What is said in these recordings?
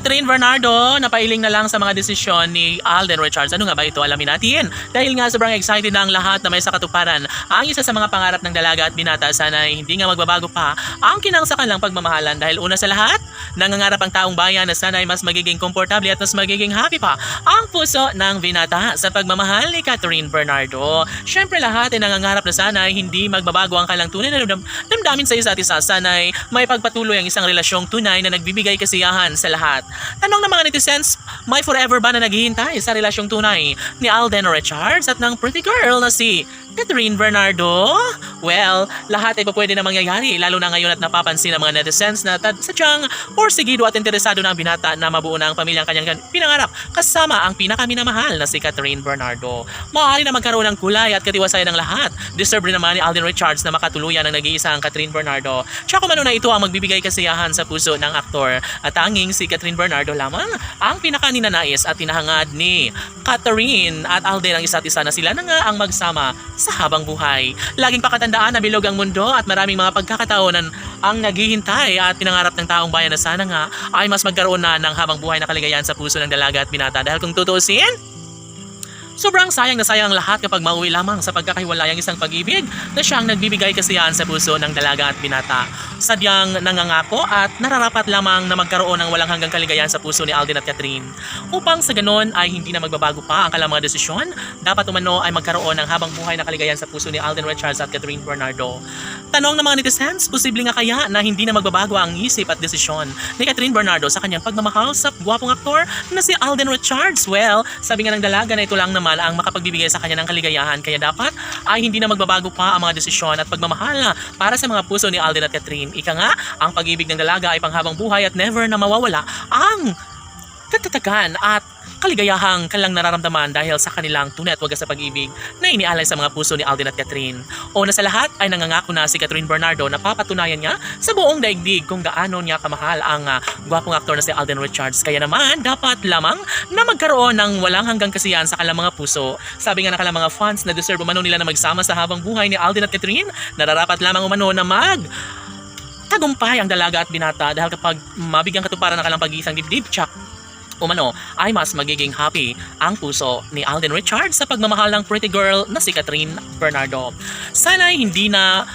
Catherine Bernardo, napailing na lang sa mga desisyon ni Alden Richards. Ano nga ba ito? Alamin natin. Dahil nga sobrang excited na ang lahat na may sakatuparan. Ang isa sa mga pangarap ng dalaga at binata sana ay hindi nga magbabago pa ang kinangsakan lang pagmamahalan. Dahil una sa lahat, nangangarap ang taong bayan na sana ay mas magiging komportable at mas magiging happy pa ang puso ng binata sa pagmamahal ni Catherine Bernardo. Siyempre lahat ay nangangarap na sana ay hindi magbabago ang kalang tunay na damdamin sa isa't isa. Sana ay may pagpatuloy ang isang relasyong tunay na nagbibigay kasiyahan sa lahat. Tanong ng mga netizens, may forever ba na naghihintay sa relasyong tunay ni Alden Richards at ng pretty girl na si Catherine Bernardo? Well, lahat ay pwede na mangyayari lalo na ngayon at napapansin ng mga netizens na sadyang porsigido at interesado na ang binata na mabuo na ang pamilyang kanyang pinangarap kasama ang pinakaminamahal na si Catherine Bernardo. Maaari na magkaroon ng kulay at katiwasayan ng lahat. Deserve rin naman ni Alden Richards na makatuluyan ng nag-iisang Catherine Bernardo. Tsaka kung ano na ito ang magbibigay kasiyahan sa puso ng aktor at tanging si Catherine Bernardo lamang ang pinakaninanais at tinahangad ni Catherine at Alden ang isa't isa na sila na nga ang magsama sa habang buhay. Laging pakatandaan na bilog ang mundo at maraming mga pagkakataon ang naghihintay at pinangarap ng taong bayan na sana nga ay mas magkaroon na ng habang buhay na kaligayahan sa puso ng dalaga at binata. Dahil kung tutuusin, sobrang sayang na sayang ang lahat kapag mauwi lamang sa pagkakahiwalay ang isang pag-ibig na siyang nagbibigay kasiyahan sa puso ng dalaga at binata. Sadyang nangangako at nararapat lamang na magkaroon ng walang hanggang kaligayahan sa puso ni Alden at Catherine. Upang sa ganon ay hindi na magbabago pa ang kanilang mga desisyon, dapat umano ay magkaroon ng habang buhay na kaligayahan sa puso ni Alden Richards at Catherine Bernardo. Tanong ng mga netizens, posible nga kaya na hindi na magbabago ang isip at desisyon ni Catherine Bernardo sa kanyang pagmamahal sa gwapong aktor na si Alden Richards? Well, sabi nga ng dalaga na ito lang naman ang makapagbibigay sa kanya ng kaligayahan, kaya dapat ay hindi na magbabago pa ang mga desisyon at pagmamahal para sa mga puso ni Alden at Catherine. Ika nga, ang pag-ibig ng dalaga ay panghabang buhay at never na mawawala ang katatagan at kaligayahang kanilang nararamdaman dahil sa kanilang tunay at wagas sa pag-ibig na inialay sa mga puso ni Alden at Catherine. Una sa lahat ay nangangako na si Catherine Bernardo na papatunayan niya sa buong daigdig kung gaano niya kamahal ang gwapong aktor na si Alden Richards. Kaya naman, dapat lamang na magkaroon ng walang hanggang kasiyahan sa kanilang mga puso. Sabi nga ng kanilang mga fans na deserve umano nila na magsama sa habang buhay ni Alden at Catherine, nararapat lamang umano na tagumpay ang dalaga at binata dahil kapag mabigyan katuparan ng kanilang pag-iisang dibdib, tsak umano ay mas magiging happy ang puso ni Alden Richards sa pagmamahal ng pretty girl na si Catherine Bernardo. Sana hindi na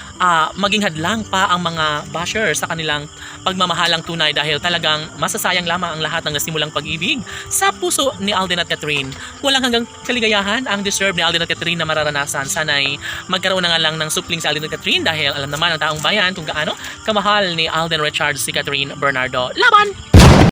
maging hadlang pa ang mga bashers sa kanilang pagmamahalang tunay dahil talagang masasayang lamang ang lahat ng nasimulang pag-ibig sa puso ni Alden at Catherine. Walang hanggang kaligayahan ang deserve ni Alden at Catherine na mararanasan. Sana'y magkaroon na nga lang ng supling sa Alden at Catherine dahil alam naman ng taong bayan kung gaano kamahal ni Alden Richards si Catherine Bernardo. Laban!